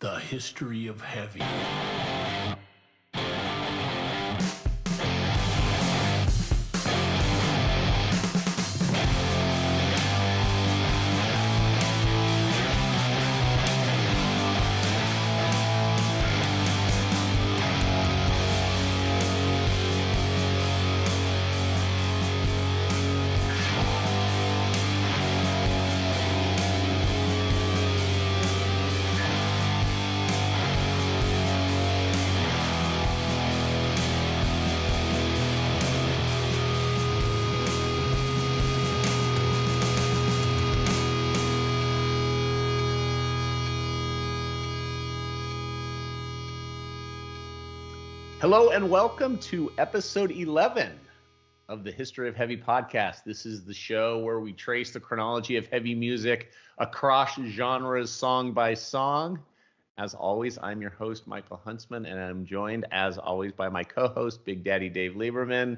The history of heavy. Hello and welcome to episode 11 of the History of Heavy podcast. This is the show where we trace the chronology of heavy music across genres, song by song. As always, I'm your host, Michael Huntsman, and I'm joined, as always, by my co-host, Big Daddy Dave Lieberman.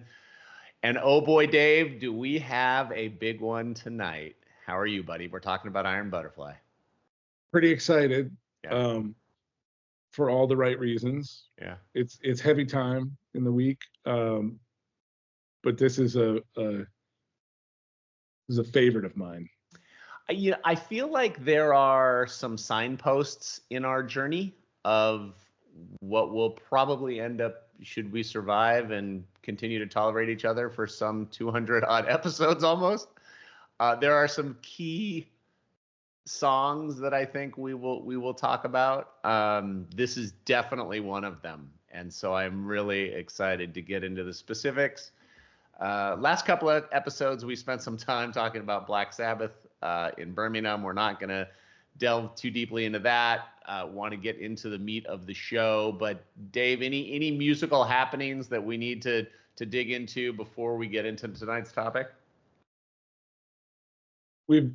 And oh boy, Dave, do we have a big one tonight. How are you, buddy? We're talking about Iron Butterfly. Pretty excited. Yeah. For all the right reasons. Yeah. It's heavy time in the week. But this is a favorite of mine. I feel like there are some signposts in our journey of what will probably end up, should we survive and continue to tolerate each other for some 200 odd episodes almost. There are some key songs that I think we will talk about. This is definitely one of them, and so I'm really excited to get into the specifics. Last couple of episodes we spent some time talking about Black Sabbath in Birmingham. We're not going to delve too deeply into that. Want to get into the meat of the show, but Dave, any musical happenings that we need to dig into before we get into tonight's topic? We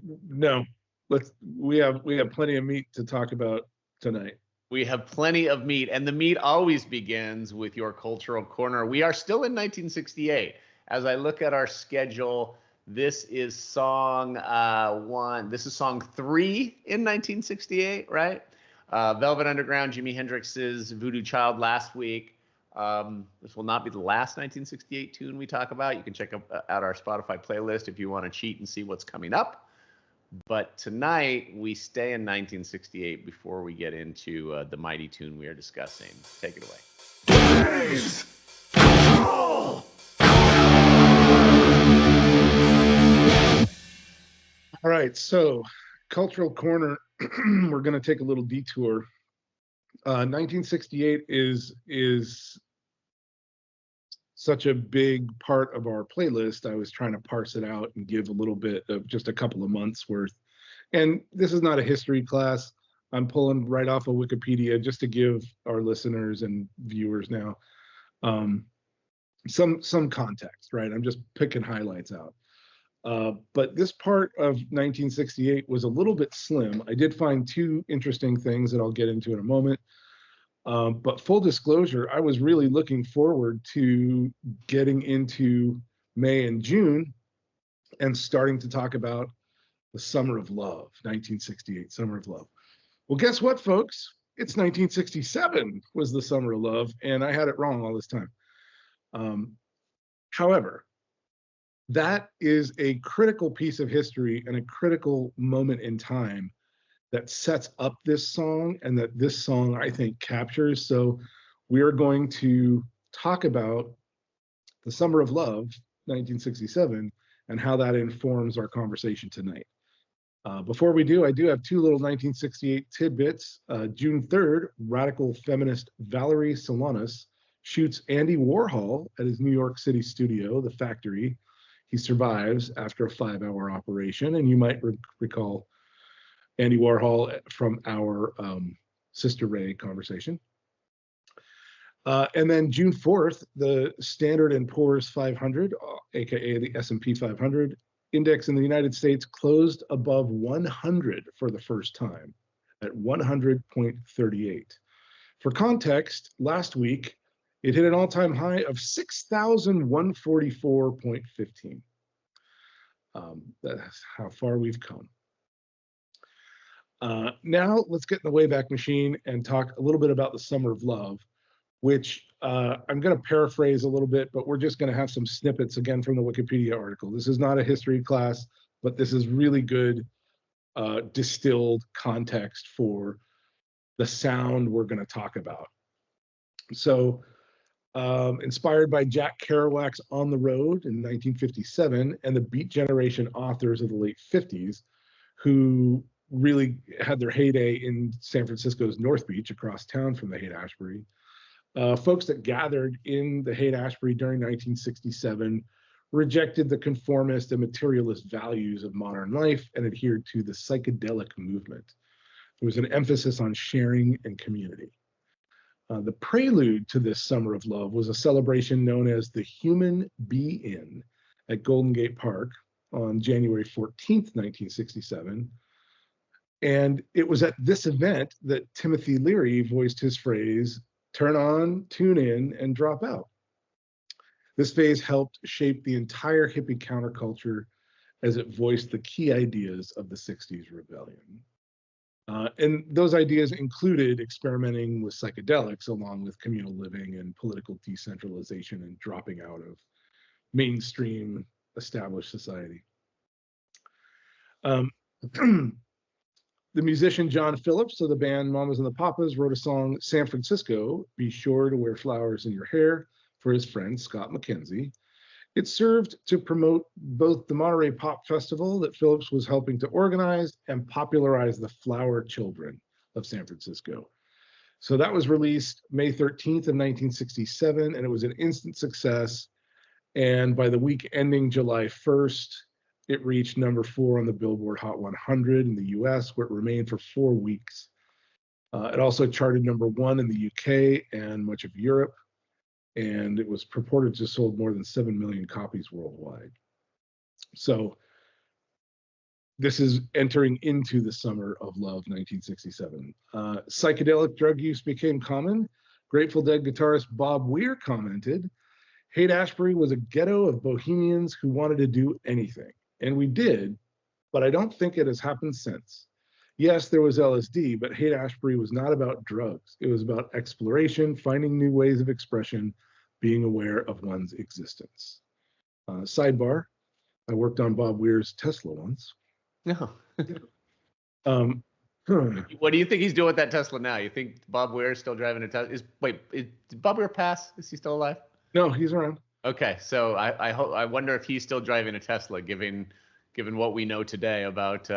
have plenty of meat to talk about tonight. We have plenty of meat, and the meat always begins with your cultural corner. We are still in 1968. As I look at our schedule, this is song one. This is song 3 in 1968, right? Velvet Underground, Jimi Hendrix's Voodoo Child last week. This will not be the last 1968 tune we talk about. You can check out our Spotify playlist if you want to cheat and see what's coming up. But tonight, we stay in 1968 before we get into the mighty tune we are discussing. Take it away. Dave's Control! All right, so Cultural Corner, we're going to take a little detour. 1968 is such a big part of our playlist. I was trying to parse it out and give a little bit of just a couple of months worth. And this is not a history class. I'm pulling right off of Wikipedia just to give our listeners and viewers now some context, right? I'm just picking highlights out. But this part of 1968 was a little bit slim. I did find two interesting things that I'll get into in a moment. But full disclosure, I was really looking forward to getting into May and June and starting to talk about the Summer of Love, 1968, Summer of Love. Well, guess what, folks? It's 1967 was the Summer of Love, and I had it wrong all this time. However, that is a critical piece of history and a critical moment in time that sets up this song and that this song, I think, captures. So we are going to talk about the Summer of Love, 1967, and how that informs our conversation tonight. Before we do, I do have two little 1968 tidbits. June 3rd, radical feminist Valerie Solanas shoots Andy Warhol at his New York City studio, The Factory. He survives after a 5-hour operation, and you might recall Andy Warhol from our Sister Ray conversation. And then June 4th, the Standard & Poor's 500, aka the S&P 500 index in the United States closed above 100 for the first time at 100.38. For context, last week, it hit an all-time high of 6,144.15. That's how far we've come. Now let's get in the Wayback Machine and talk a little bit about the Summer of Love, which I'm going to paraphrase a little bit, but we're just going to have some snippets again from the Wikipedia article. This is not a history class, but this is really good distilled context for the sound we're going to talk about. So, inspired by Jack Kerouac's On the Road in 1957 and the Beat Generation authors of the late 50s, who really had their heyday in San Francisco's North Beach across town from the Haight-Ashbury. Folks that gathered in the Haight-Ashbury during 1967 rejected the conformist and materialist values of modern life and adhered to the psychedelic movement. There was an emphasis on sharing and community. The prelude to this Summer of Love was a celebration known as the Human Be-In at Golden Gate Park on January 14th, 1967. And it was at this event that Timothy Leary voiced his phrase, "Turn on, tune in, and drop out." This phase helped shape the entire hippie counterculture as it voiced the key ideas of the 60s rebellion. And those ideas included experimenting with psychedelics along with communal living and political decentralization and dropping out of mainstream established society. The musician John Phillips of the band Mamas and the Papas wrote a song, San Francisco, Be Sure to Wear Flowers in Your Hair, for his friend Scott McKenzie. It served to promote both the Monterey Pop Festival that Phillips was helping to organize and popularize the flower children of San Francisco. So that was released May 13th of 1967, and it was an instant success. And by the week ending July 1st, it reached number 4 on the Billboard Hot 100 in the US, where it remained for 4 weeks. It also charted number 1 in the UK and much of Europe, and it was purported to have sold more than 7 million copies worldwide. So this is entering into the Summer of Love, 1967. Psychedelic drug use became common. Grateful Dead guitarist Bob Weir commented, Haight-Ashbury was a ghetto of bohemians who wanted to do anything. And we did, but I don't think it has happened since. Yes, there was LSD, but Haight-Ashbury was not about drugs. It was about exploration, finding new ways of expression, being aware of one's existence. Sidebar, I worked on Bob Weir's Tesla once. No. Huh. What do you think he's doing with that Tesla now? You think Bob Weir is still driving a Tesla? Did Bob Weir pass? Is he still alive? No, he's around. Okay, so I wonder if he's still driving a Tesla, given what we know today about.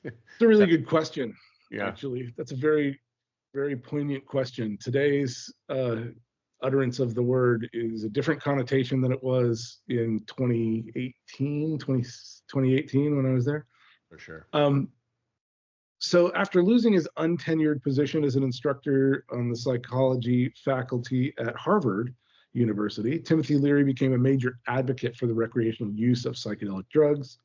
It's a really good question. Yeah. Actually, that's a very, very poignant question. Today's utterance of the word is a different connotation than it was in 2018 when I was there. For sure. So after losing his untenured position as an instructor on the psychology faculty at Harvard University, Timothy Leary became a major advocate for the recreational use of psychedelic drugs.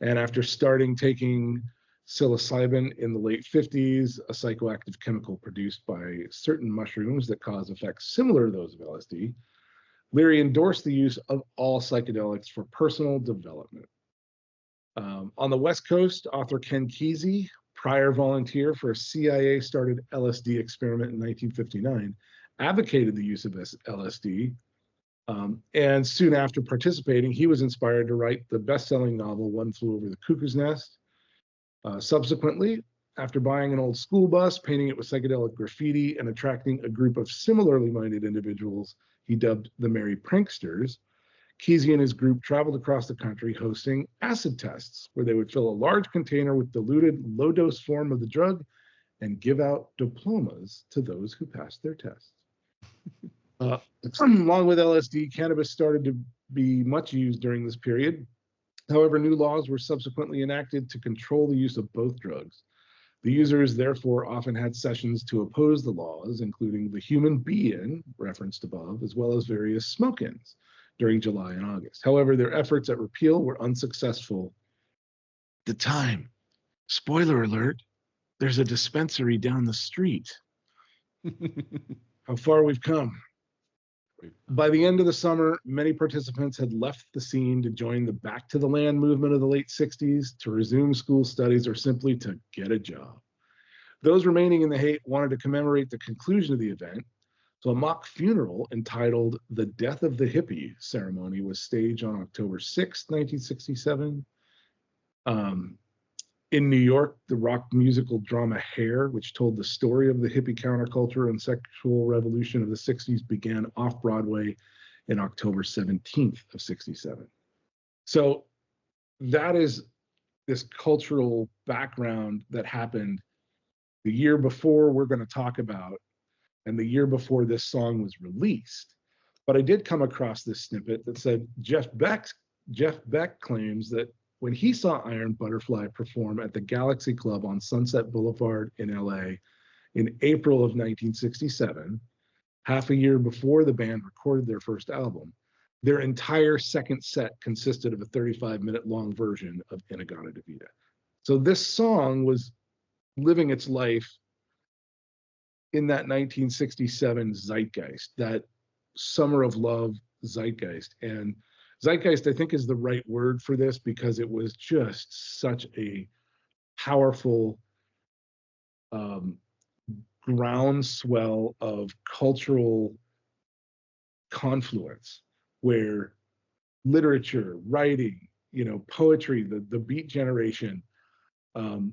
And after starting taking psilocybin in the late 50s, a psychoactive chemical produced by certain mushrooms that cause effects similar to those of LSD, Leary endorsed the use of all psychedelics for personal development. On the West Coast, author Ken Kesey, prior volunteer for a CIA-started LSD experiment in 1959, advocated the use of LSD. And soon after participating, he was inspired to write the best-selling novel, One Flew Over the Cuckoo's Nest. Subsequently, after buying an old school bus, painting it with psychedelic graffiti, and attracting a group of similarly minded individuals he dubbed the Merry Pranksters, Kesey and his group traveled across the country hosting acid tests, where they would fill a large container with diluted, low-dose form of the drug and give out diplomas to those who passed their tests. Along with LSD, cannabis started to be much used during this period. However, new laws were subsequently enacted to control the use of both drugs. The users therefore often had sessions to oppose the laws, including the Human Be-In, referenced above, as well as various smoke-ins during July and August. However, their efforts at repeal were unsuccessful. At the time, spoiler alert, there's a dispensary down the street. How far we've come. By the end of the summer, many participants had left the scene to join the Back to the Land movement of the late 60s, to resume school studies, or simply to get a job. Those remaining in the Haight wanted to commemorate the conclusion of the event, so a mock funeral entitled The Death of the Hippie ceremony was staged on October 6, 1967. In New York, the rock musical drama Hair, which told the story of the hippie counterculture and sexual revolution of the 60s, began off-Broadway in October 17th of 67. So that is this cultural background that happened the year before we're going to talk about, and the year before this song was released. But I did come across this snippet that said Jeff Beck claims that when he saw Iron Butterfly perform at the Galaxy Club on Sunset Boulevard in LA in April of 1967, half a year before the band recorded their first album, their entire second set consisted of a 35-minute long version of In-A-Gadda-Da-Vida. So this song was living its life in that 1967 zeitgeist, that summer of love zeitgeist. And zeitgeist, I think, is the right word for this, because it was just such a powerful groundswell of cultural confluence, where literature, writing, poetry, the Beat Generation,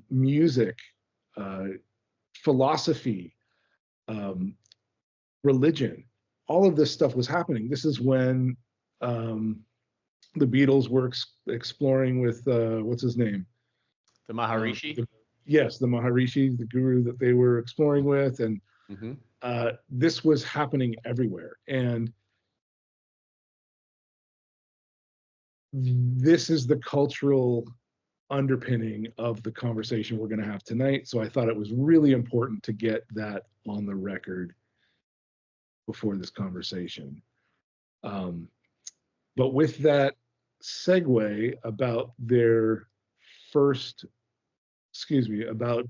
music, philosophy, religion, all of this stuff was happening. This is when the Beatles were exploring with what's his name? The Maharishi? Yes, the Maharishi, the guru that they were exploring with. And this was happening everywhere. And this is the cultural underpinning of the conversation we're going to have tonight. So I thought it was really important to get that on the record before this conversation. But with that segue about about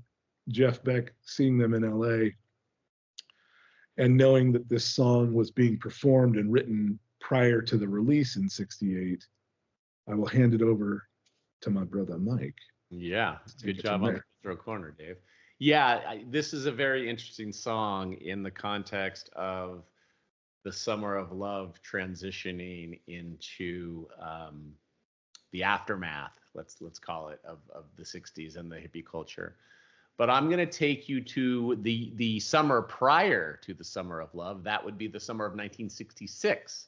Jeff Beck seeing them in LA and knowing that this song was being performed and written prior to the release in 68, I will hand it over to my brother Mike. Yeah, good job on the throw corner, Dave. Yeah, this is a very interesting song in the context of the summer of love transitioning into the aftermath, let's call it, of the 60s and the hippie culture. But I'm going to take you to the summer prior to the summer of love. That would be the summer of 1966,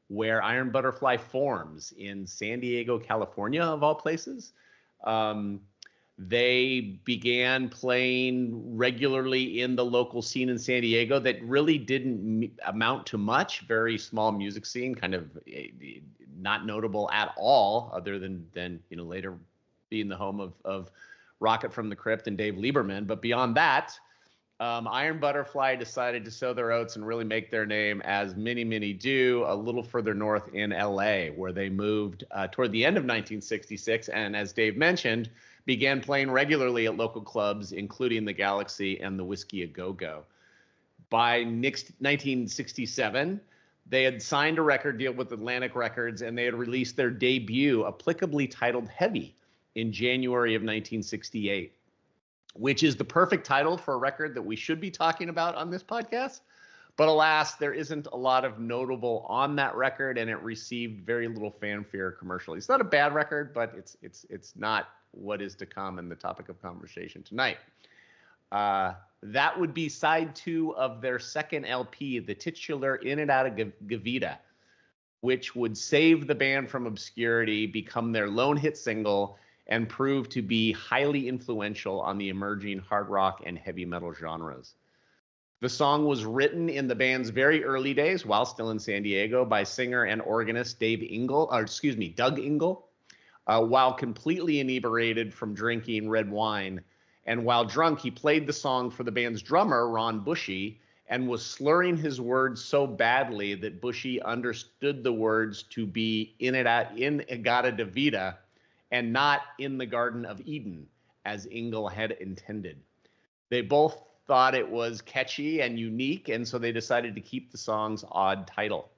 where Iron Butterfly forms in San Diego, California, of all places. They began playing regularly in the local scene in San Diego that really didn't amount to much. Very small music scene, kind of not notable at all, other than later being the home of Rocket from the Crypt and Dave Lieberman. But beyond that, Iron Butterfly decided to sow their oats and really make their name, as many do, a little further north in LA, where they moved toward the end of 1966, and as Dave mentioned, began playing regularly at local clubs, including the Galaxy and the Whiskey A Go-Go. By 1967, they had signed a record deal with Atlantic Records, and they had released their debut, applicably titled Heavy, in January of 1968, which is the perfect title for a record that we should be talking about on this podcast. But alas, there isn't a lot of notable on that record, and it received very little fanfare commercially. It's not a bad record, but it's not what is to come and the topic of conversation tonight. That would be side 2 of their second LP, the titular In-A-Gadda-Da-Vida, which would save the band from obscurity, become their lone hit single, and prove to be highly influential on the emerging hard rock and heavy metal genres. The song was written in the band's very early days, while still in San Diego, by singer and organist Doug Ingle, while completely inebriated from drinking red wine. And while drunk, he played the song for the band's drummer, Ron Bushy, and was slurring his words so badly that Bushy understood the words to be In-A-Gadda-Da-Vida and not in the Garden of Eden, as Ingle had intended. They both thought it was catchy and unique, and so they decided to keep the song's odd title.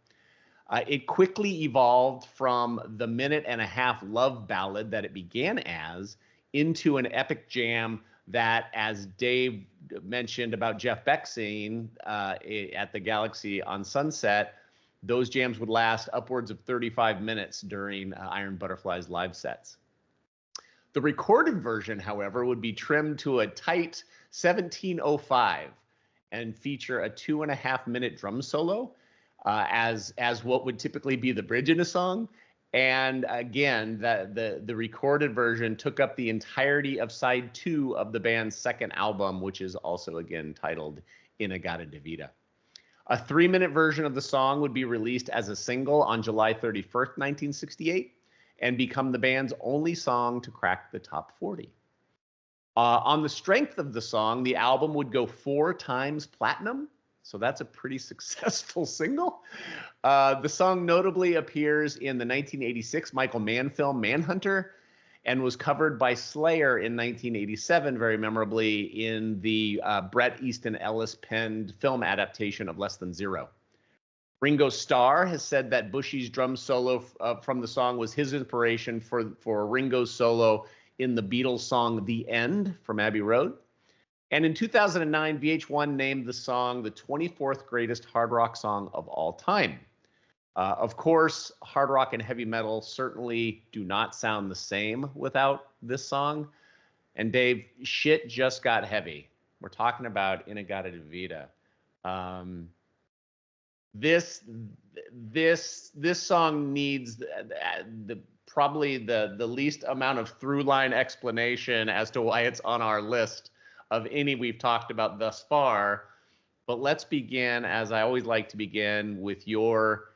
It quickly evolved from the minute-and-a-half love ballad that it began as into an epic jam that, as Dave mentioned about Jeff Beck singing at the Galaxy on Sunset, those jams would last upwards of 35 minutes during Iron Butterfly's live sets. The recorded version, however, would be trimmed to a tight 17:05 and feature a 2.5-minute drum solo as what would typically be the bridge in a song. And again, the recorded version took up the entirety of side 2 of the band's second album, which is also again titled In-A-Gadda-Da-Vida. A 3-minute version of the song would be released as a single on July 31st, 1968, and become the band's only song to crack the top 40. On the strength of the song, the album would go 4 times platinum, so that's a pretty successful single. The song notably appears in the 1986 Michael Mann film Manhunter, and was covered by Slayer in 1987, very memorably, in the Bret Easton Ellis penned film adaptation of Less Than Zero. Ringo Starr has said that Bushy's drum solo from the song was his inspiration for Ringo's solo in the Beatles song The End from Abbey Road. And in 2009, VH1 named the song the 24th greatest hard rock song of all time. Of course, hard rock and heavy metal certainly do not sound the same without this song. And Dave, shit just got heavy. We're talking about In-A-Gadda-Da-Vida. This song needs probably the least amount of through line explanation as to why it's on our list of any we've talked about thus far. But let's begin, as I always like to begin, with your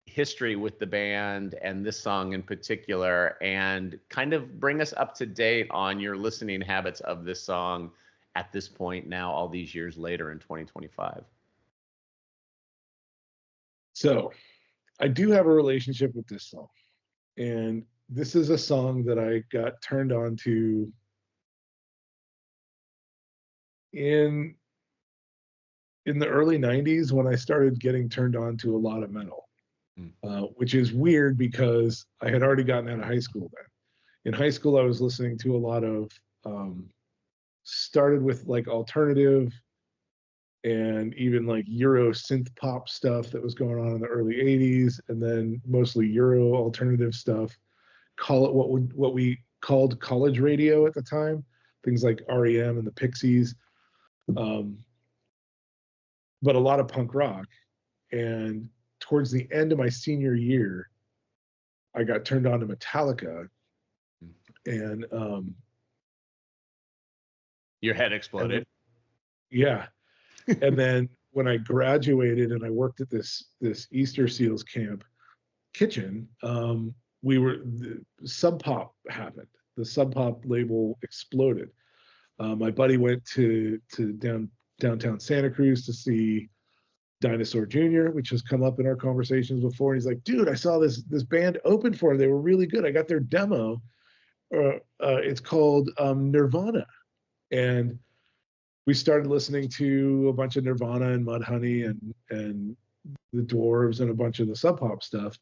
history with the band and this song in particular, and kind of bring us up to date on your listening habits of this song at this point now, all these years later in 2025. So I do have a relationship with this song, and this is a song that I got turned on to in the early 90s when I started getting turned on to a lot of metal. Which is weird because I had already gotten out of high school then. In high school, I was listening to a lot of, started with like alternative and even like Euro synth pop stuff that was going on in the early 80s, and then mostly Euro alternative stuff. Call it what we called college radio at the time, things like REM and the Pixies, but a lot of punk rock. And towards the end of my senior year, I got turned on to Metallica, and your head exploded. Yeah. And then when I graduated and I worked at this Easter Seals camp kitchen, the Sub Pop happened. The Sub Pop label exploded. My buddy went to downtown Santa Cruz to see Dinosaur Jr., which has come up in our conversations before. And he's like, dude, I saw this band open for them. They were really good. I got their demo. It's called Nirvana. And we started listening to a bunch of Nirvana and Mudhoney and the Dwarves and a bunch of the Sub Pop stuff.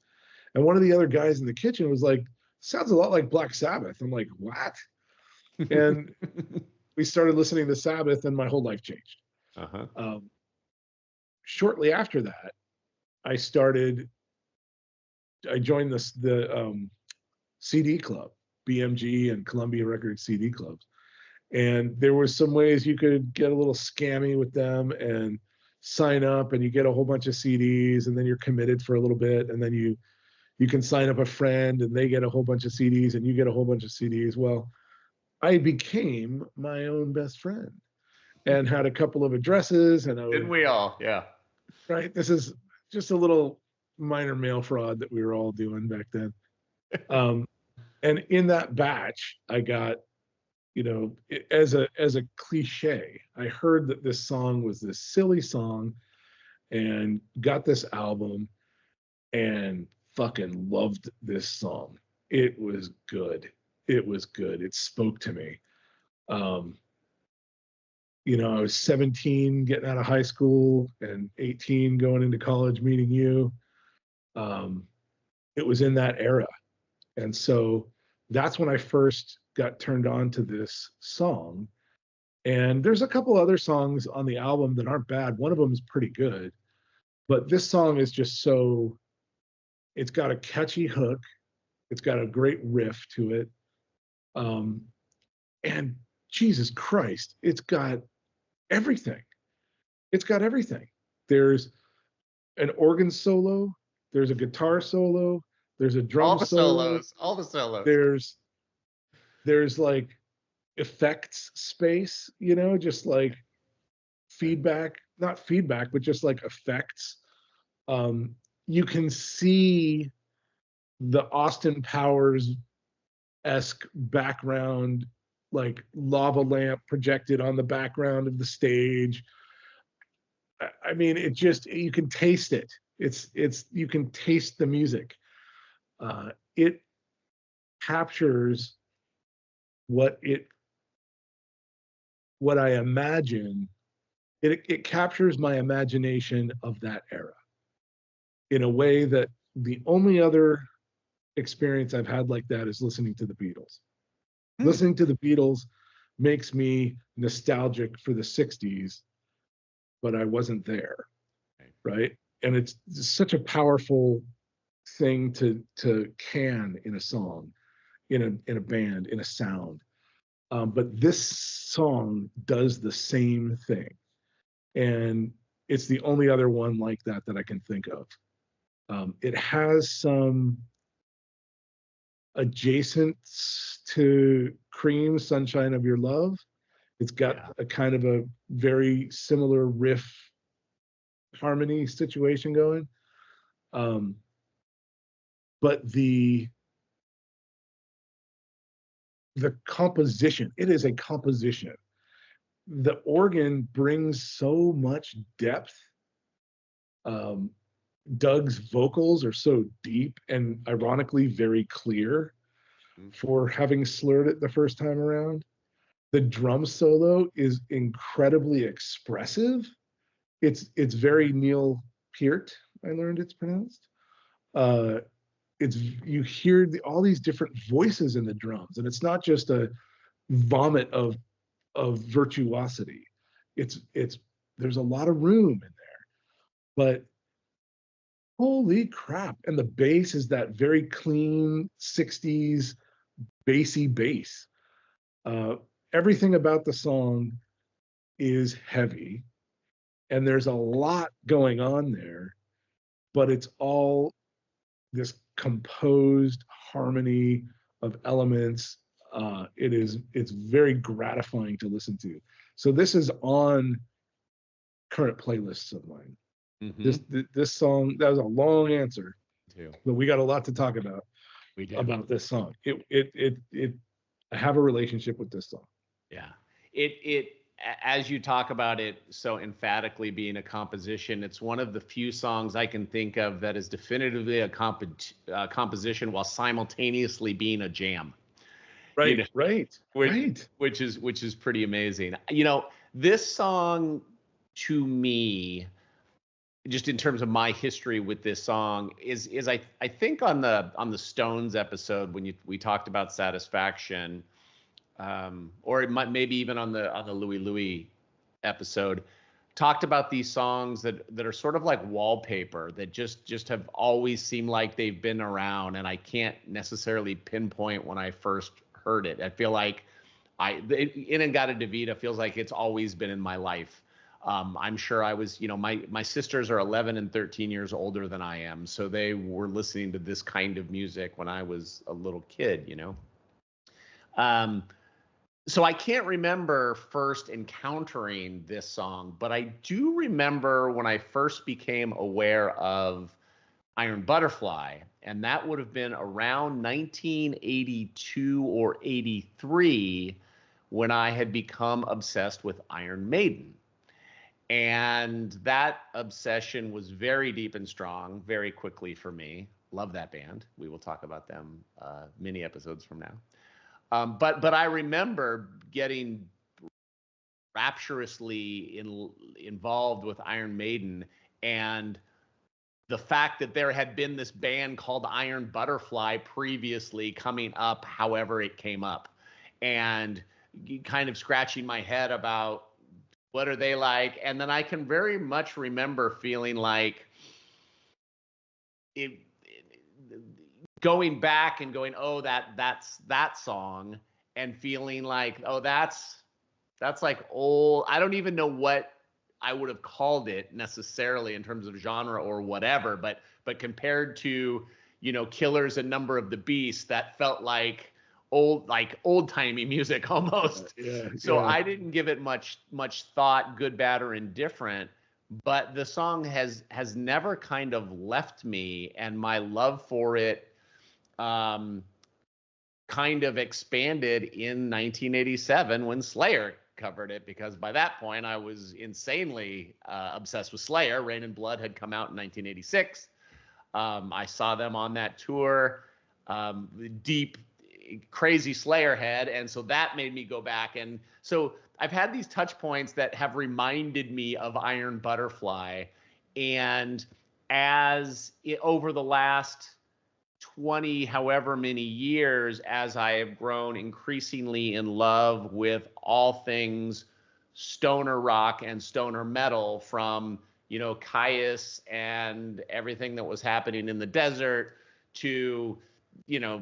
And one of the other guys in the kitchen was like, sounds a lot like Black Sabbath. I'm like, what? And we started listening to Sabbath, and my whole life changed. Uh-huh. Shortly after that, I joined the CD club, BMG and Columbia Records CD clubs. And there were some ways you could get a little scammy with them and sign up, and you get a whole bunch of CDs, and then you're committed for a little bit, and then you can sign up a friend and they get a whole bunch of CDs and you get a whole bunch of CDs. Well, I became my own best friend and had a couple of addresses, and didn't we all? Yeah. Right. This is just a little minor mail fraud that we were all doing back then. And in that batch, I got, as a cliche, I heard that this song was this silly song, and got this album and fucking loved this song. It was good. It was good. It spoke to me. I was 17 getting out of high school and 18 going into college meeting you. It was in that era. And so that's when I first got turned on to this song. And there's a couple other songs on the album that aren't bad. One of them is pretty good, but this song is just so, it's got a catchy hook. It's got a great riff to it. And Jesus Christ, it's got everything. It's got everything. There's an organ solo, there's a guitar solo, there's a drum solo. All the solos. There's like effects space, just like feedback, not feedback, but just like effects. You can see the Austin Powers-esque background, like lava lamp projected on the background of the stage. I mean, it just, you can taste it. You can taste the music. It captures what I imagine. It captures my imagination of that era in a way that the only other experience I've had like that is listening to the Beatles. Listening to the Beatles makes me nostalgic for the 60s, but I wasn't there, right? And it's such a powerful thing to can in a song, in a band, in a sound. But this song does the same thing. And it's the only other one like that I can think of. It has some adjacent to Cream, Sunshine of Your Love. It's got a kind of a very similar riff harmony situation going. But the composition, it is a composition. The organ brings so much depth. Doug's vocals are so deep and ironically very clear for having slurred it the first time around. The drum solo is incredibly expressive. It's very Neil Peart, I learned it's pronounced. You hear all these different voices in the drums, and it's not just a vomit of virtuosity. There's a lot of room in there, but holy crap. And the bass is that very clean 60s bassy bass. Everything about the song is heavy, and there's a lot going on there, but it's all this composed harmony of elements. It's very gratifying to listen to. So this is on current playlists of mine. This song, that was a long answer, but we got a lot to talk about. We do. About this song. I have a relationship with this song. Yeah. It as you talk about it so emphatically being a composition, it's one of the few songs I can think of that is definitively a composition while simultaneously being a jam. Right, Which is pretty amazing. This song, to me, just in terms of my history with this song, is I think on the Stones episode when we talked about Satisfaction, or it might maybe even on the Louie episode, talked about these songs that are sort of like wallpaper that just have always seemed like they've been around, and I can't necessarily pinpoint when I first heard it. I feel like In-A-Gadda-Da-Vida feels like it's always been in my life. I'm sure I was, my sisters are 11 and 13 years older than I am, so they were listening to this kind of music when I was a little kid, So I can't remember first encountering this song, but I do remember when I first became aware of Iron Butterfly, and that would have been around 1982 or 83 when I had become obsessed with Iron Maiden. And that obsession was very deep and strong very quickly for me. Love that band. We will talk about them many episodes from now. But I remember getting rapturously involved with Iron Maiden, and the fact that there had been this band called Iron Butterfly previously coming up, however it came up, and kind of scratching my head about what are they like. And then I can very much remember feeling like going back and going, oh, that's that song, and feeling like, oh, that's like old. I don't even know what I would have called it necessarily in terms of genre or whatever, but compared to, Killers and Number of the Beast, that felt like old timey music almost. So I didn't give it much thought, good, bad, or indifferent. But the song has never kind of left me, and my love for it kind of expanded in 1987 when Slayer covered it, because by that point I was insanely obsessed with Slayer. Rain and Blood had come out in 1986. I saw them on that tour, deep, crazy Slayer head, and so that made me go back. And so I've had these touch points that have reminded me of Iron Butterfly, and over the last 20 however many years, as I have grown increasingly in love with all things stoner rock and stoner metal, from Caius and everything that was happening in the desert, to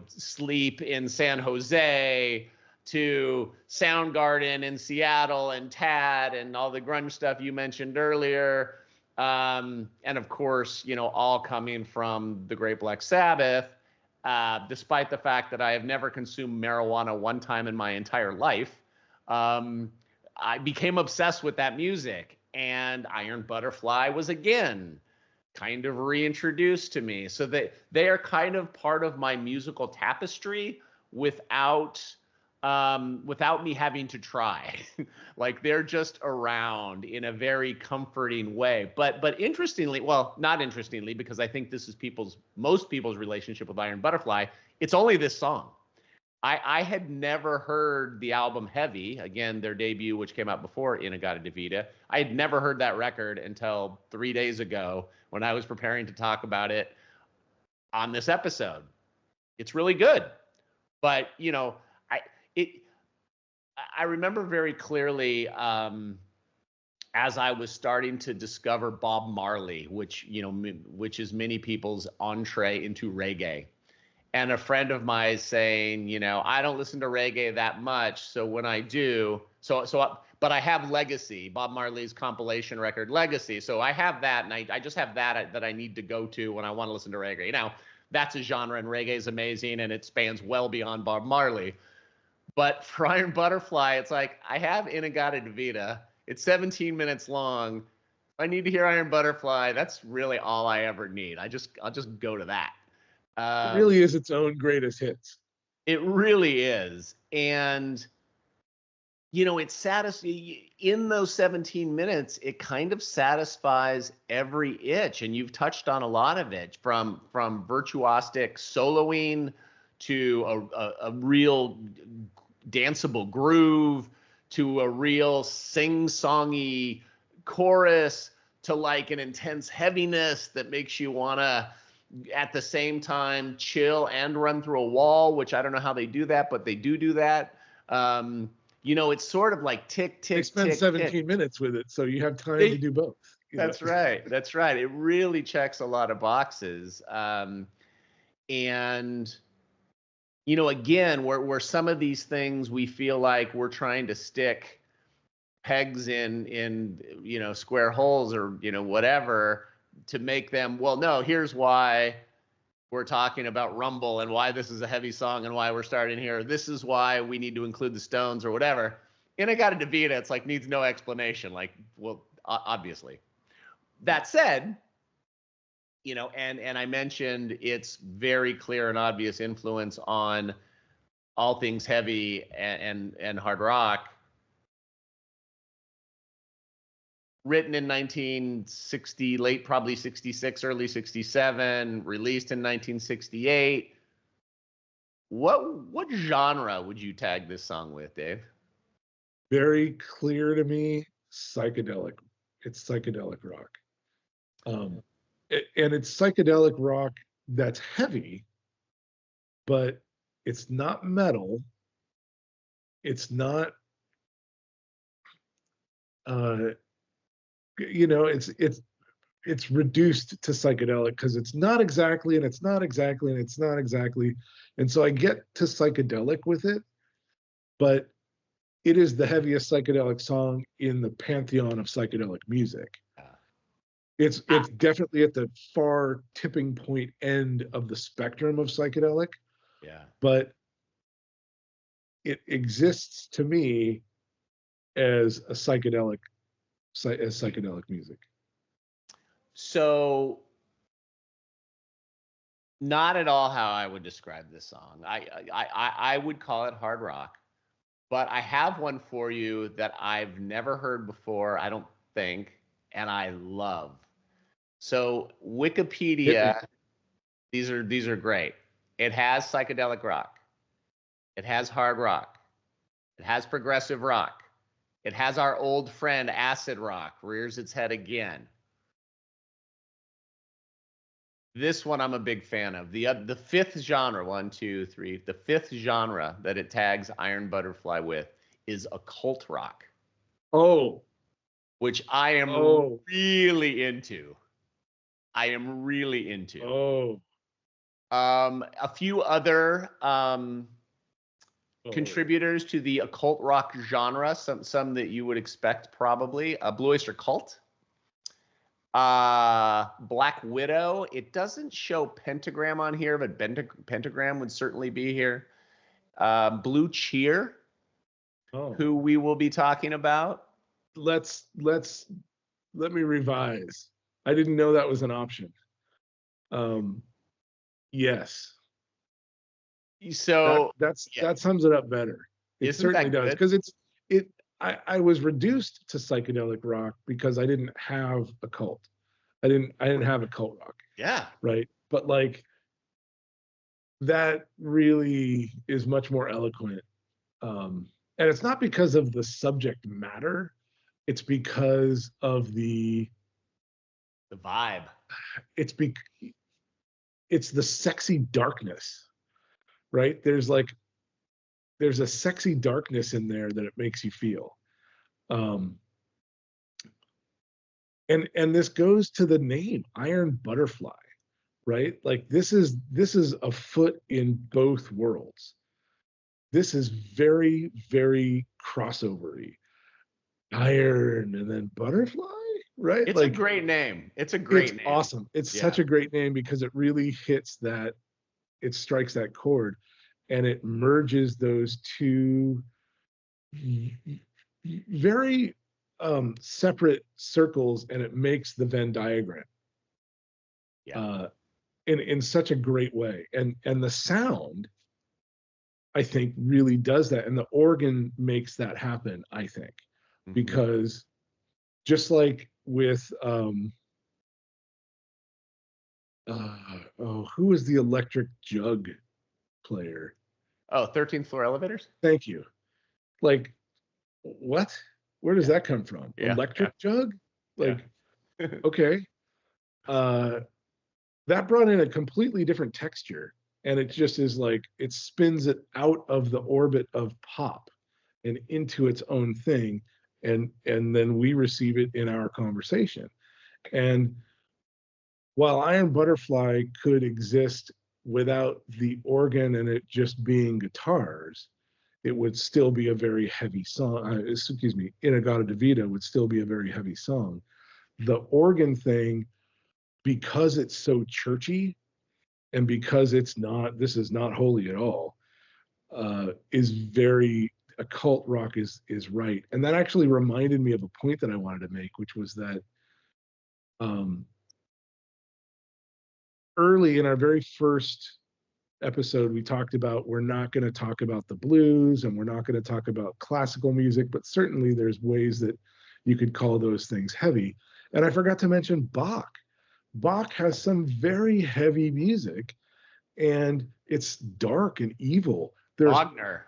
Sleep in San Jose, to Soundgarden in Seattle, and Tad, and all the grunge stuff you mentioned earlier. And of course, all coming from the great Black Sabbath, despite the fact that I have never consumed marijuana one time in my entire life. I became obsessed with that music, and Iron Butterfly was again kind of reintroduced to me. So they are kind of part of my musical tapestry without me having to try. Like, they're just around in a very comforting way. But interestingly, well, not interestingly, because I think this is most people's relationship with Iron Butterfly, it's only this song. I had never heard the album Heavy, again, their debut, which came out before In-A-Gadda-Da-Vida. I had never heard that record until 3 days ago when I was preparing to talk about it on this episode. It's really good. But, I remember very clearly, as I was starting to discover Bob Marley, which is many people's entree into reggae. And a friend of mine saying, I don't listen to reggae that much. So when I do, but I have Legacy, Bob Marley's compilation record Legacy. So I have that, and I just have that I need to go to when I want to listen to reggae. Now, that's a genre, and reggae is amazing, and it spans well beyond Bob Marley. But for Iron Butterfly, it's like, I have In-A-Gadda-Da-Vida. It's 17 minutes long. If I need to hear Iron Butterfly, that's really all I ever need. I'll just go to that. It really is its own greatest hits. It really is. And, it's satisfying. In those 17 minutes, it kind of satisfies every itch. And you've touched on a lot of it, from virtuosic soloing to a real danceable groove, to a real sing-songy chorus, to like an intense heaviness that makes you want to, at the same time, chill and run through a wall, which I don't know how they do that, but they do that. It's sort of like tick, tick, tick. They spend 17 minutes with it, so you have time to do both. That's right. It really checks a lot of boxes. And again, where some of these things we feel like we're trying to stick pegs in square holes, or whatever, to make them, well, no, here's why we're talking about Rumble, and why this is a heavy song, and why we're starting here. This is why we need to include the Stones, or whatever. In-A-Gadda-Da-Vida, it's like, needs no explanation. Like, well, obviously. That said, and I mentioned its very clear and obvious influence on all things heavy and hard rock. Written in 1960, late probably 66, early 67, released in 1968. What genre would you tag this song with, Dave? very clear to me, psychedelic. It's psychedelic rock. And it's psychedelic rock that's heavy, but it's not metal. It's not, it's reduced to psychedelic because it's not exactly, and it's not exactly, and it's not exactly. And so I get to psychedelic with it, but it is the heaviest psychedelic song in the pantheon of psychedelic music. It's definitely at the far tipping point end of the spectrum of psychedelic. Yeah. But it exists to me as a psychedelic music. So not at all how I would describe this song. I would call it hard rock, but I have one for you that I've never heard before, I don't think, and I love. So Wikipedia, these are great. It has psychedelic rock. It has hard rock. It has progressive rock. It has our old friend acid rock, rears its head again. This one I'm a big fan of. The fifth genre, the fifth genre that it tags Iron Butterfly with is occult rock. Oh. Which I am really into. Oh. A few other contributors to the occult rock genre, some that you would expect probably. Blue Oyster Cult. Black Widow. It doesn't show Pentagram on here, but Pentagram would certainly be here. Blue Cheer, who we will be talking about. Let me revise. I didn't know that was an option. Yes. So that sums it up better. It certainly does, because I was reduced to psychedelic rock because I didn't have occult. I didn't have occult rock. Yeah. Right. But like that really is much more eloquent. And it's not because of the subject matter. It's because of the vibe. It's the sexy darkness, right? There's a sexy darkness in there that it makes you feel. And this goes to the name, Iron Butterfly, right? Like this is a foot in both worlds. This is very, very crossover-y. Iron and then butterfly, right? It's like a great name. It's awesome. It's such a great name because it really hits that, it strikes that chord, and it merges those two very separate circles, and it makes the Venn diagram in such a great way. And the sound, I think, really does that, and the organ makes that happen, I think. Because just like with who is the electric jug player? 13th Floor Elevators? Thank you. Like, what? Where does that come from? Electric jug? Like, okay. That brought in a completely different texture, and it just is like, it spins it out of the orbit of pop and into its own thing. And then we receive it in our conversation. And while Iron Butterfly could exist without the organ and it just being guitars, it would still be a very heavy song. In-A-Gadda-Da-Vida would still be a very heavy song. The organ thing, because it's so churchy, and because this is not holy at all, is very occult rock is right. And that actually reminded me of a point that I wanted to make, which was that early in our very first episode, we talked about, we're not going to talk about the blues and we're not going to talk about classical music, but certainly there's ways that you could call those things heavy. And I forgot to mention Bach. Bach has some very heavy music, and it's dark and evil. Wagner.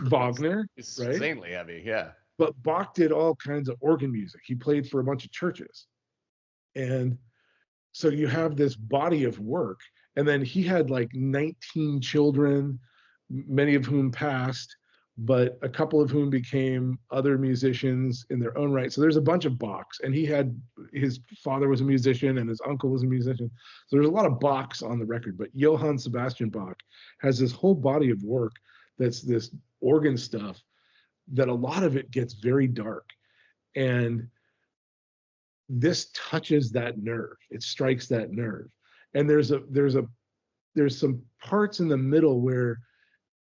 Wagner, It's right? insanely heavy, yeah. But Bach did all kinds of organ music. He played for a bunch of churches. And so you have this body of work. And then he had like 19 children, many of whom passed, but a couple of whom became other musicians in their own right. So there's a bunch of Bachs, and his father was a musician and his uncle was a musician. So there's a lot of Bachs on the record, but Johann Sebastian Bach has this whole body of work that's this organ stuff that a lot of it gets very dark. And this touches that nerve. It strikes that nerve. And there's some parts in the middle where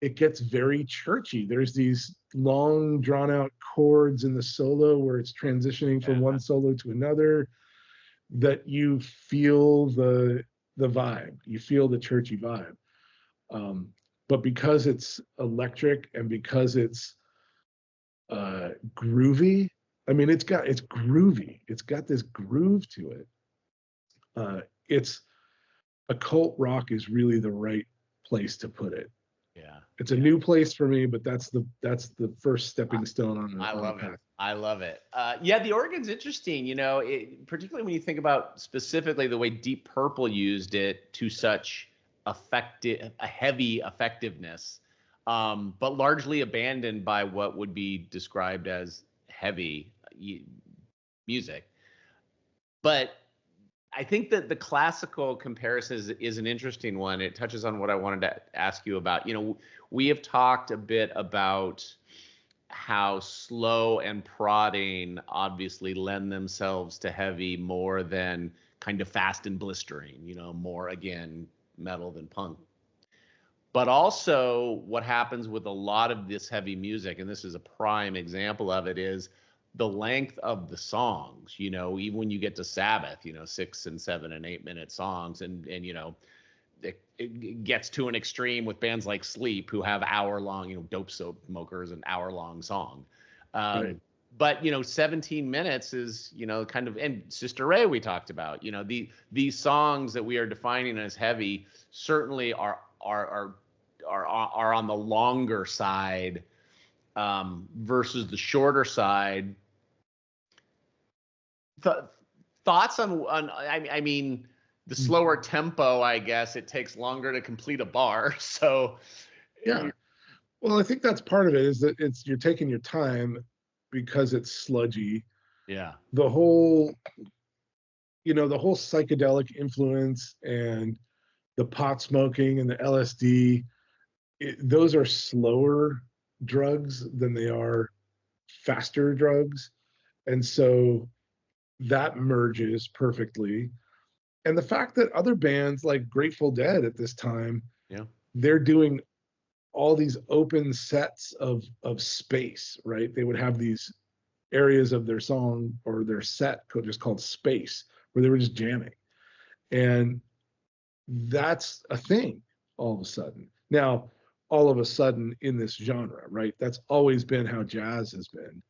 it gets very churchy. There's these long drawn out chords in the solo where it's transitioning from one solo to another, that you feel the vibe. You feel the churchy vibe. But because it's electric and because it's groovy, I mean, it's groovy. It's got this groove to it. It's occult rock is really the right place to put it. Yeah, it's a new place for me, but that's the first stepping stone on the I love path. it. I love it. Yeah, the organ's interesting. You know, particularly when you think about specifically the way Deep Purple used it to such a heavy effectiveness, but largely abandoned by what would be described as heavy music. But I think that the classical comparison is an interesting one. It touches on what I wanted to ask you about. You know, we have talked a bit about how slow and prodding obviously lend themselves to heavy more than kind of fast and blistering, you know, more again, metal than punk. But also what happens with a lot of this heavy music, and this is a prime example of it, is the length of the songs. You know, even when you get to Sabbath, you know, 6 and 7 and 8 minute songs, and you know, it gets to an extreme with bands like Sleep, who have hour-long, you know, Dope Smokers, an hour-long song. Right. But you know, 17 minutes is, you know, kind of, and Sister Ray we talked about. You know, these songs that we are defining as heavy certainly are on the longer side versus the shorter side. Thoughts on I mean, the slower tempo, I guess it takes longer to complete a bar. So yeah, well, I think that's part of it, is that you're taking your time because it's sludgy. Yeah. The whole psychedelic influence and the pot smoking and the LSD, those are slower drugs than they are faster drugs. And so that merges perfectly. And the fact that other bands like Grateful Dead at this time, Yeah. they're doing all these open sets of space, right? They would have these areas of their song or their set just called space, where they were just jamming. And that's a thing all of a sudden. Now, all of a sudden in this genre, right? That's always been how jazz has been.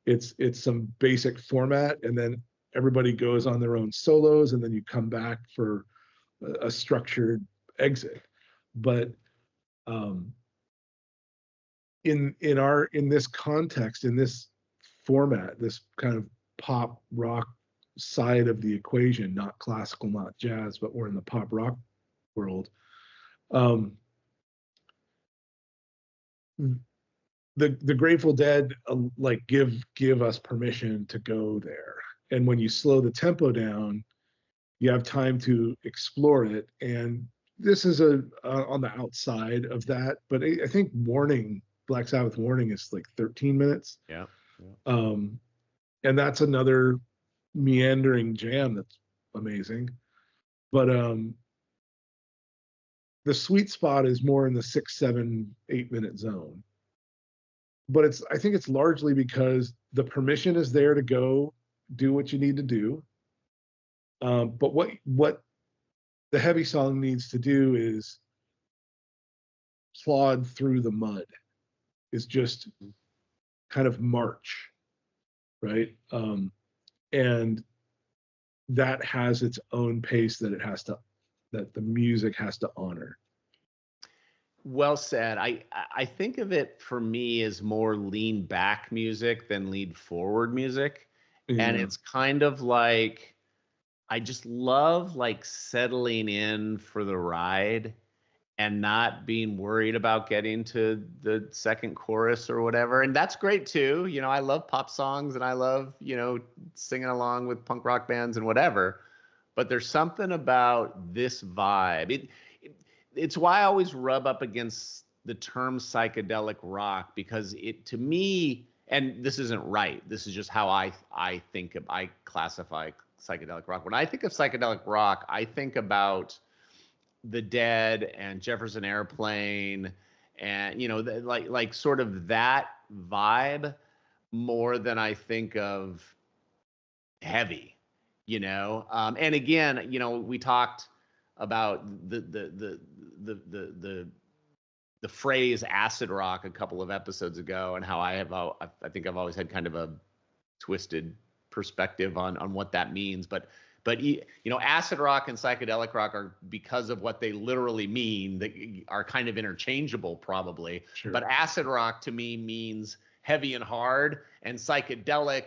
It's some basic format, and then everybody goes on their own solos, and then you come back for a structured exit. But in this context, in this format, this kind of pop rock side of the equation, not classical, not jazz, but we're in the pop rock world. The Grateful Dead like give us permission to go there, and when you slow the tempo down, you have time to explore it. And this is on the outside of that, but I think Black Sabbath Warning is like 13 minutes. Yeah. And that's another meandering jam that's amazing. But the sweet spot is more in the 6, 7, 8 minute zone. But I think it's largely because the permission is there to go do what you need to do. But what the heavy song needs to do is plod through the mud, is just kind of march, right? And that has its own pace that the music has to honor. Well said. I think of it for me as more lean back music than lean forward music. And Yeah. it's kind of like I just love like settling in for the ride and not being worried about getting to the second chorus or whatever. And that's great too. You know, I love pop songs and I love, you know, singing along with punk rock bands and whatever. But there's something about this vibe. It's why I always rub up against the term psychedelic rock, because it, to me, and this isn't right, this is just how I classify psychedelic rock. When I think of psychedelic rock, I think about the Dead and Jefferson Airplane, and you know, like sort of that vibe more than I think of heavy, you know. And again, you know, we talked about the phrase acid rock a couple of episodes ago, and how I think I've always had kind of a twisted perspective on what that means. But you know, acid rock and psychedelic rock are, because of what they literally mean, they are kind of interchangeable probably. Sure. But acid rock to me means heavy and hard, and psychedelic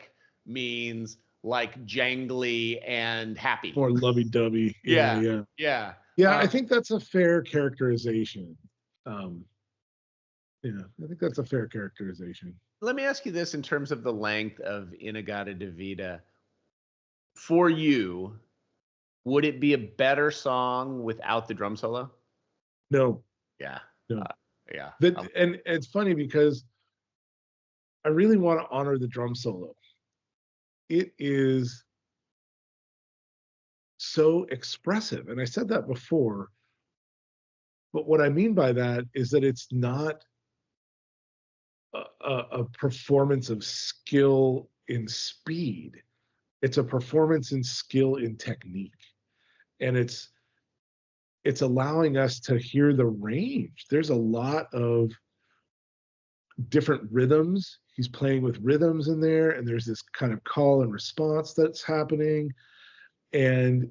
means like jangly and happy. More lovey-dovey. Yeah, Yeah. yeah. Yeah, I think that's a fair characterization. Um, yeah, I think that's a fair characterization. Let me ask you this in terms of the length of In-A-Gadda-Da-Vida. For you, would it be a better song without the drum solo? No, Yeah. no. Yeah. And it's funny because I really want to honor the drum solo. It is so expressive. And I said that before. But what I mean by that is that it's not a performance of skill in speed. It's a performance in skill in technique. And it's allowing us to hear the range. There's a lot of different rhythms. He's playing with rhythms in there, and there's this kind of call and response that's happening. And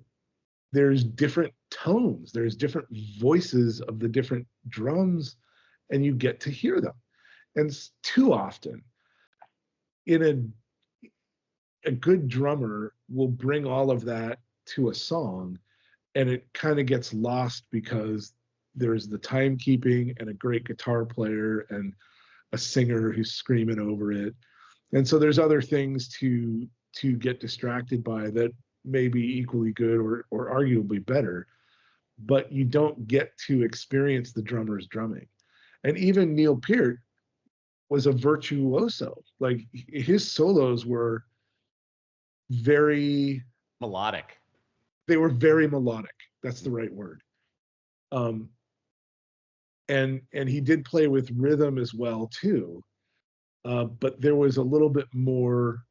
there's different tones, there's different voices of the different drums, and you get to hear them. And too often, in a good drummer will bring all of that to a song, and it kind of gets lost because there's the timekeeping and a great guitar player and a singer who's screaming over it. And so there's other things to get distracted by that may be equally good or arguably better, but you don't get to experience the drummer's drumming. And even Neil Peart was a virtuoso. Like, his solos were very melodic. They were very melodic. That's the right word. And he did play with rhythm as well too. But there was a little bit more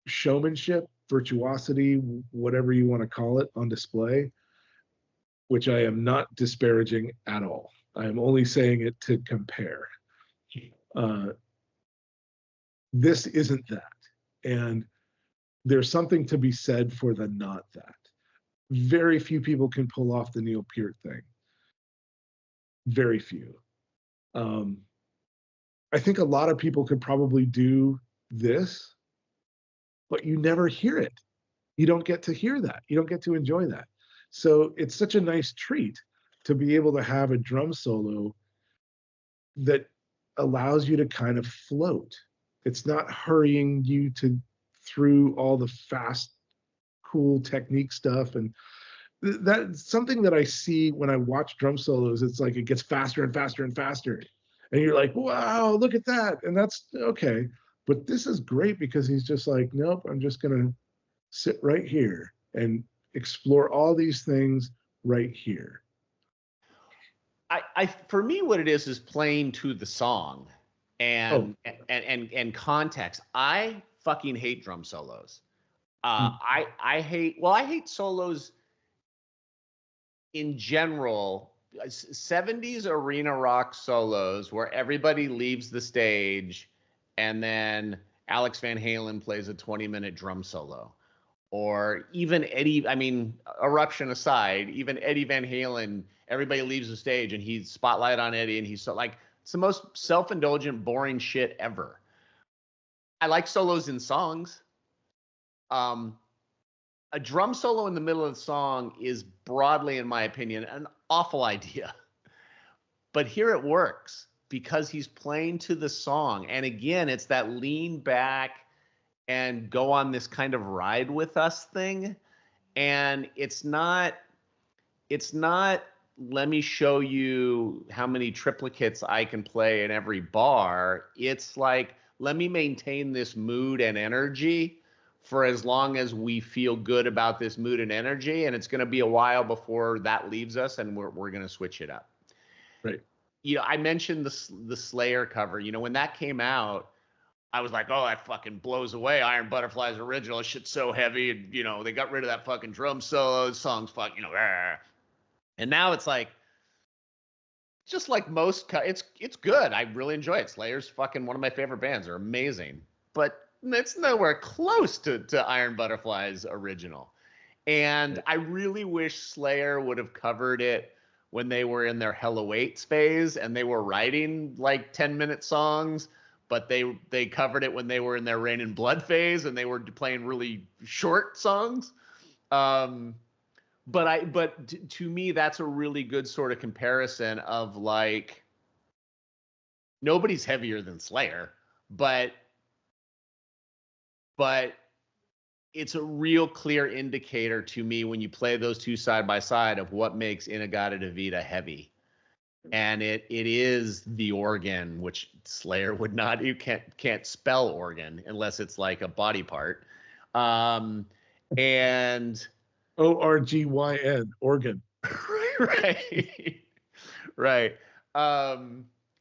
showmanship, virtuosity, whatever you want to call it, on display, which I am not disparaging at all. I am only saying it to compare. This isn't that. And there's something to be said for the not that. Very few people can pull off the Neil Peart thing. Very few. I think a lot of people could probably do this, but you never hear it. You don't get to hear that. You don't get to enjoy that. So it's such a nice treat to be able to have a drum solo that allows you to kind of float. It's not hurrying you through all the fast, cool technique stuff. And that's something that I see when I watch drum solos. It's like it gets faster and faster and faster. And you're like, wow, look at that. And that's okay. But this is great because he's just like, nope, I'm just going to sit right here and explore all these things right here. For me, what it is playing to the song and context. I fucking hate drum solos. I hate solos in general. 70s arena rock solos where everybody leaves the stage and then Alex Van Halen plays a 20-minute drum solo, or even Eddie, I mean, Eruption aside, even Eddie Van Halen, everybody leaves the stage and he's spotlight on Eddie, and he's so like, it's the most self-indulgent, boring shit ever. I like solos in songs. A drum solo in the middle of the song is broadly, in my opinion, an awful idea. But here it works because he's playing to the song. And again, it's that lean back and go on this kind of ride with us thing. And it's not let me show you how many triplicates I can play in every bar. It's like, let me maintain this mood and energy for as long as we feel good about this mood and energy. And it's going to be a while before that leaves us, and we're going to switch it up. Right. You know, I mentioned the Slayer cover. You know, when that came out, I was like, oh, that fucking blows away Iron Butterfly's original. This shit's so heavy. And, you know, they got rid of that fucking drum solo. The song's fucking, you know, rah. And now it's like, just like most, it's good. I really enjoy it. Slayer's fucking one of my favorite bands. They're amazing. But it's nowhere close to Iron Butterfly's original. And I really wish Slayer would have covered it when they were in their Hell Awaits phase and they were writing like 10-minute songs, but they covered it when they were in their Rain and Blood phase and they were playing really short songs. But to me, that's a really good sort of comparison of like, nobody's heavier than Slayer, but it's a real clear indicator to me when you play those two side by side of what makes In-A-Gadda-Da-Vida heavy. And it is the organ, which Slayer would not. You can't spell organ unless it's like a body part. And ORGYN, organ. Right.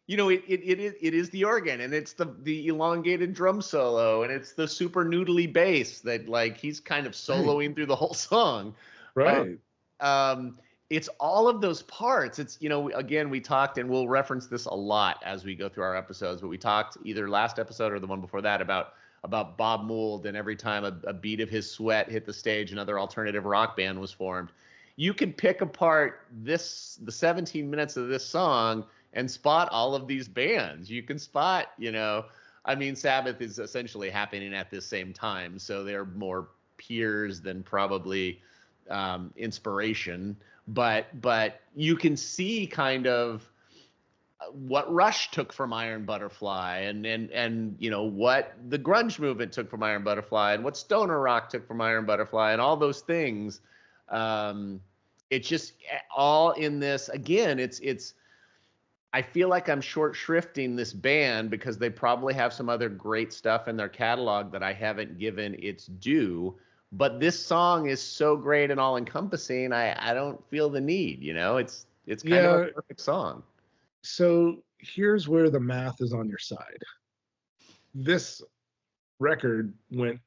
You know, it is the organ, and it's the elongated drum solo, and it's the super noodly bass that like he's kind of soloing through the whole song. Right. It's all of those parts. It's, you know, again, we talked, and we'll reference this a lot as we go through our episodes, but we talked either last episode or the one before that about Bob Mould, and every time a beat of his sweat hit the stage, another alternative rock band was formed. You can pick apart the 17 minutes of this song and spot all of these bands. You can spot, you know, I mean, Sabbath is essentially happening at this same time, so they're more peers than probably inspiration. But you can see kind of what Rush took from Iron Butterfly, and you know what the grunge movement took from Iron Butterfly, and what stoner rock took from Iron Butterfly, and all those things. It's just all in this. Again, it's. I feel like I'm short shrifting this band because they probably have some other great stuff in their catalog that I haven't given its due. But this song is so great and all encompassing. I don't feel the need, you know, it's kind of a perfect song. So here's where the math is on your side. This record went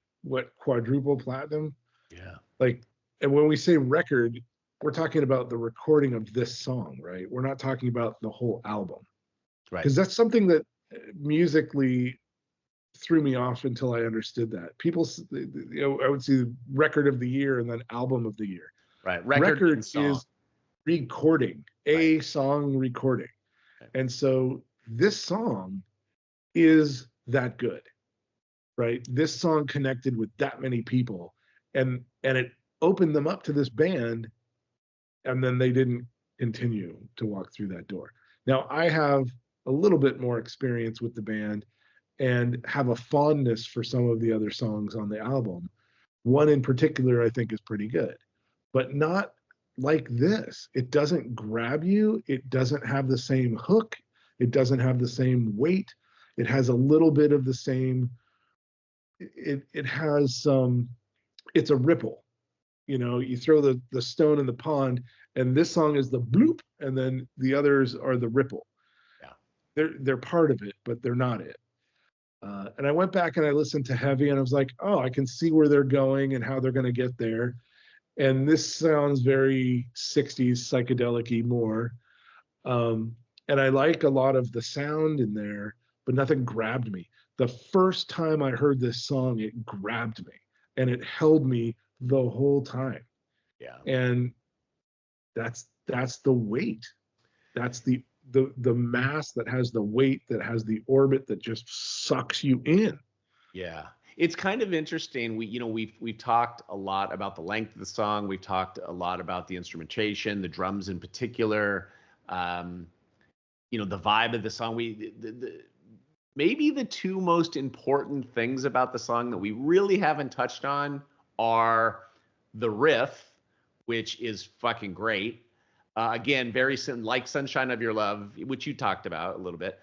quadruple platinum. Yeah. Like, and when we say record, we're talking about the recording of this song, right? We're not talking about the whole album. Right. Because that's something that musically threw me off until I understood that. People, you know, I would see record of the year and then album of the year. Right. Record is recording, a song recording. Right. And so this song is that good, right? This song connected with that many people, and it opened them up to this band, and then they didn't continue to walk through that door. Now, I have a little bit more experience with the band and have a fondness for some of the other songs on the album. One in particular I think is pretty good, but not like this. It doesn't grab you. It doesn't have the same hook. It doesn't have the same weight. It has a little bit of the same, it has some, it's a ripple. You know, you throw the stone in the pond, and this song is the bloop, and then the others are the ripple. Yeah, they're part of it, but they're not it. And I went back and I listened to Heavy, and I was like, oh, I can see where they're going and how they're going to get there. And this sounds very 60s psychedelic-y more. And I like a lot of the sound in there, but nothing grabbed me. The first time I heard this song, it grabbed me, and it held me the whole time. Yeah. And that's the weight. That's the mass that has the weight, that has the orbit, that just sucks you in. Yeah. It's kind of interesting. We've talked a lot about the length of the song. We've talked a lot about the instrumentation, the drums in particular. Um, the vibe of the song. Maybe the two most important things about the song that we really haven't touched on are the riff, which is fucking great. Again, very like Sunshine of Your Love, which you talked about a little bit.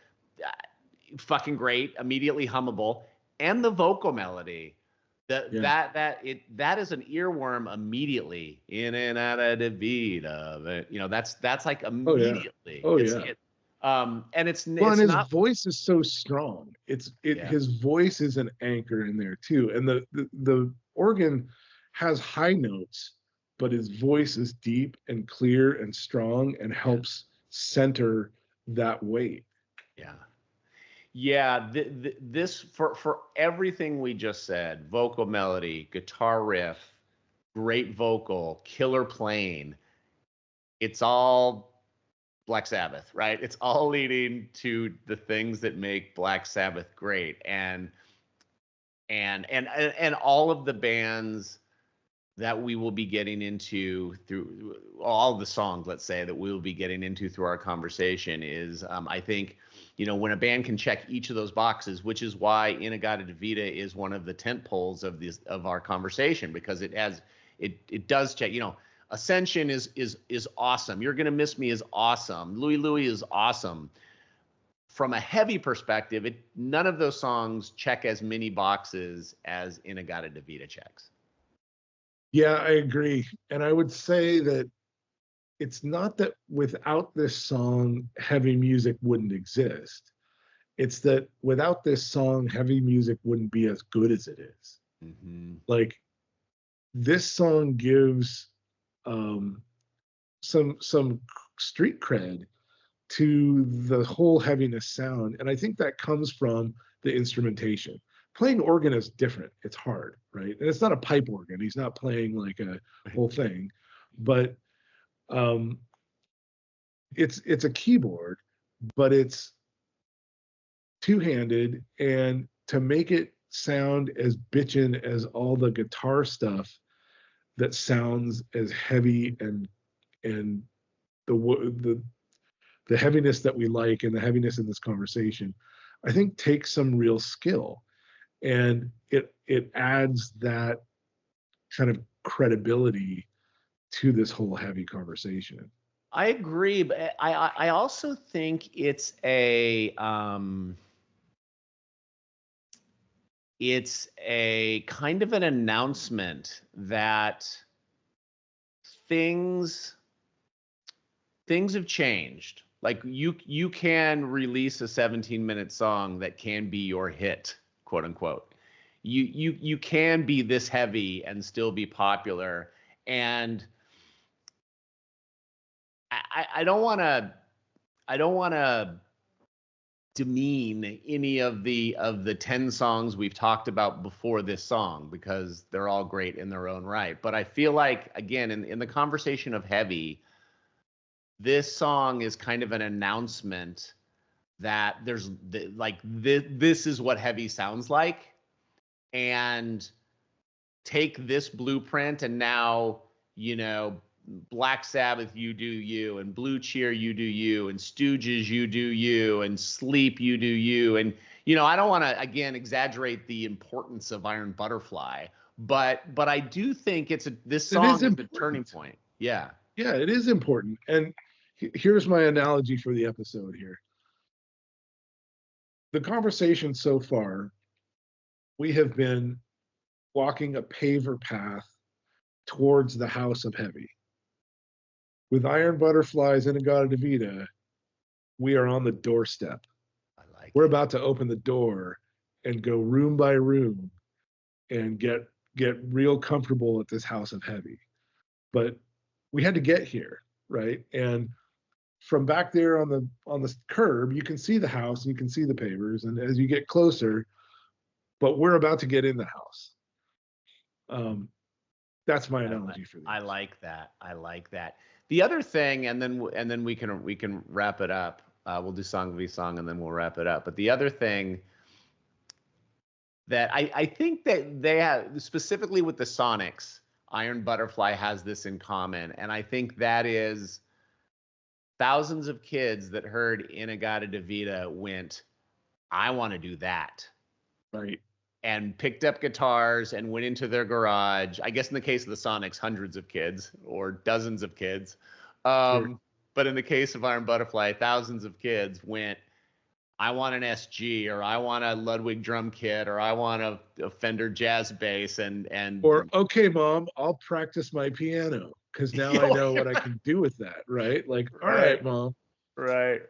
Fucking great, immediately hummable, and the vocal melody. That is an earworm immediately. In-A-Gadda-Da-Vida. That's like Oh yeah. immediately. Oh It's yeah. it. And it's Well, and it's his not. voice is so strong. Yeah. His voice is an anchor in there too. And the organ has high notes, but his voice is deep and clear and strong and Yeah. helps center that weight. Yeah. Yeah, this for everything we just said, vocal melody, guitar riff, great vocal, killer playing. It's all Black Sabbath, right? It's all leading to the things that make Black Sabbath great, and all of the bands that we will be getting into through all the songs, let's say, that we'll be getting into through our conversation is, I think, when a band can check each of those boxes, which is why In-A-Gadda-Da-Vida is one of the tent poles of our conversation, because it does check. Ascension is awesome. You're Gonna Miss Me is awesome. Louie Louie is awesome. From a heavy perspective, none of those songs check as many boxes as In-A-Gadda-Da-Vida checks. Yeah, I agree. And I would say that it's not that without this song, heavy music wouldn't exist. It's that without this song, heavy music wouldn't be as good as it is. Mm-hmm. Like, this song gives some street cred to the whole heaviness sound, and I think that comes from the instrumentation. Playing organ is different. It's hard, right? And it's not a pipe organ. He's not playing like a whole thing, but it's a keyboard, but it's two-handed, and to make it sound as bitchin' as all the guitar stuff that sounds as heavy and the heaviness that we like and the heaviness in this conversation, I think takes some real skill, and it adds that kind of credibility to this whole heavy conversation. I agree, but I also think it's a kind of an announcement that things have changed. Like, you can release a 17-minute song that can be your hit, quote unquote. You can be this heavy and still be popular. And I don't want to demean any of the 10 songs we've talked about before this song, because they're all great in their own right. But I feel like, again, in the conversation of heavy, this song is kind of an announcement that this is what heavy sounds like, and take this blueprint, and now, Black Sabbath, you do you, and Blue Cheer, you do you, and Stooges, you do you, and Sleep, you do you. And I don't want to, again, exaggerate the importance of Iron Butterfly, but I do think this song is the turning point. Yeah. Yeah, it is important. And here's my analogy for the episode here. The conversation so far, we have been walking a paver path towards the house of heavy. With Iron Butterflies and In-A-Gadda-Da-Vida, we are on the doorstep. We're about to open the door and go room by room and get real comfortable at this house of heavy. But we had to get here, right? And from back there on the curb, you can see the house and you can see the pavers. And as you get closer, but we're about to get in the house. That's my analogy for this. I like that. I like that. The other thing, and then we can wrap it up. We'll do song v song, and then we'll wrap it up. But the other thing that I think that they have, specifically with the Sonics, Iron Butterfly has this in common, and I think that is thousands of kids that heard In-A-Gadda-Da-Vida went, I want to do that. Right. And picked up guitars and went into their garage. I guess in the case of the Sonics, hundreds of kids or dozens of kids. Sure. But in the case of Iron Butterfly, thousands of kids went, I want an SG, or I want a Ludwig drum kit, or I want a Fender jazz bass, or okay, Mom, I'll practice my piano because now I know what I can do with that, right? Like, all right, Mom. Right.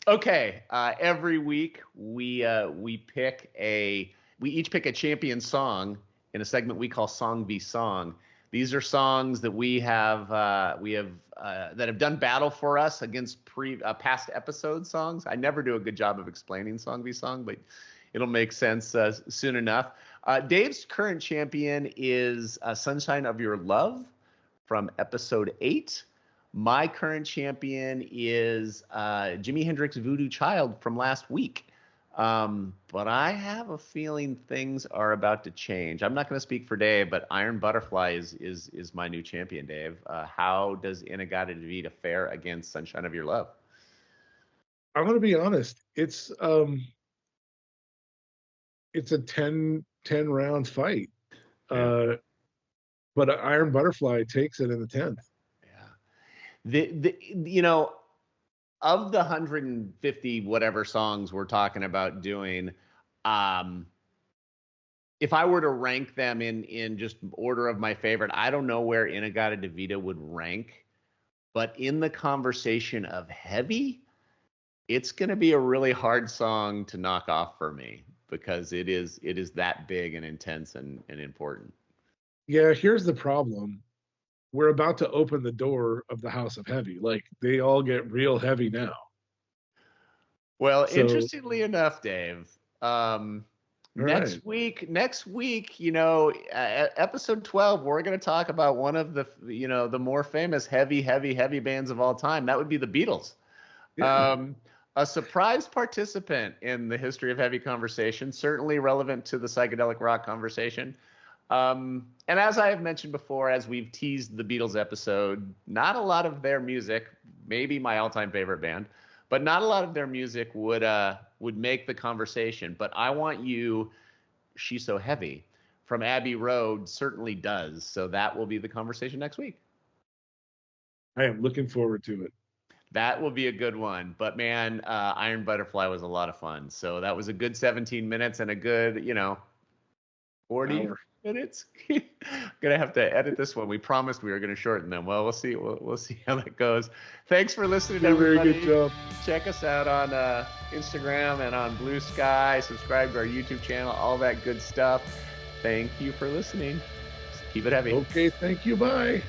Okay. Every week we each pick a champion song in a segment we call Song v Song. These are songs that we have that have done battle for us against past episode songs. I never do a good job of explaining Song v Song, but it'll make sense soon enough. Dave's current champion is Sunshine of Your Love from episode 8. My current champion is Jimi Hendrix Voodoo Child from last week. But I have a feeling things are about to change. I'm not going to speak for Dave, but Iron Butterfly is my new champion, Dave. How does In-A-Gadda-Da-Vida fare against Sunshine of Your Love? I'm going to be honest. It's a 10 round fight. Yeah. But Iron Butterfly takes it in the 10th. Yeah. Of the 150 whatever songs we're talking about doing, if I were to rank them in just order of my favorite, I don't know where In-A-Gadda-Da-Vida would rank, but in the conversation of heavy, it's going to be a really hard song to knock off for me because it is that big and intense and important. Yeah, here's the problem. We're about to open the door of the House of Heavy. Like, they all get real heavy now. Well, interestingly enough, Dave, next week, episode 12, we're going to talk about one of the, the more famous heavy bands of all time. That would be the Beatles. Yeah. A surprise participant in the history of heavy conversation, certainly relevant to the psychedelic rock conversation. And as I have mentioned before, as we've teased the Beatles episode, not a lot of their music, maybe my all-time favorite band, but not a lot of their music would make the conversation. But I Want You, She's So Heavy from Abbey Road certainly does. So that will be the conversation next week. I am looking forward to it. That will be a good one. But man, Iron Butterfly was a lot of fun. So that was a good 17 minutes and a good, 40 minutes. Gonna have to edit this one. We promised we were gonna shorten them. Well, we'll see. We'll see how that goes. Thanks for listening, everybody. Very good job. Check us out on Instagram and on Blue Sky. Subscribe to our YouTube channel. All that good stuff. Thank you for listening. Just keep it heavy. Okay. Thank you. Bye.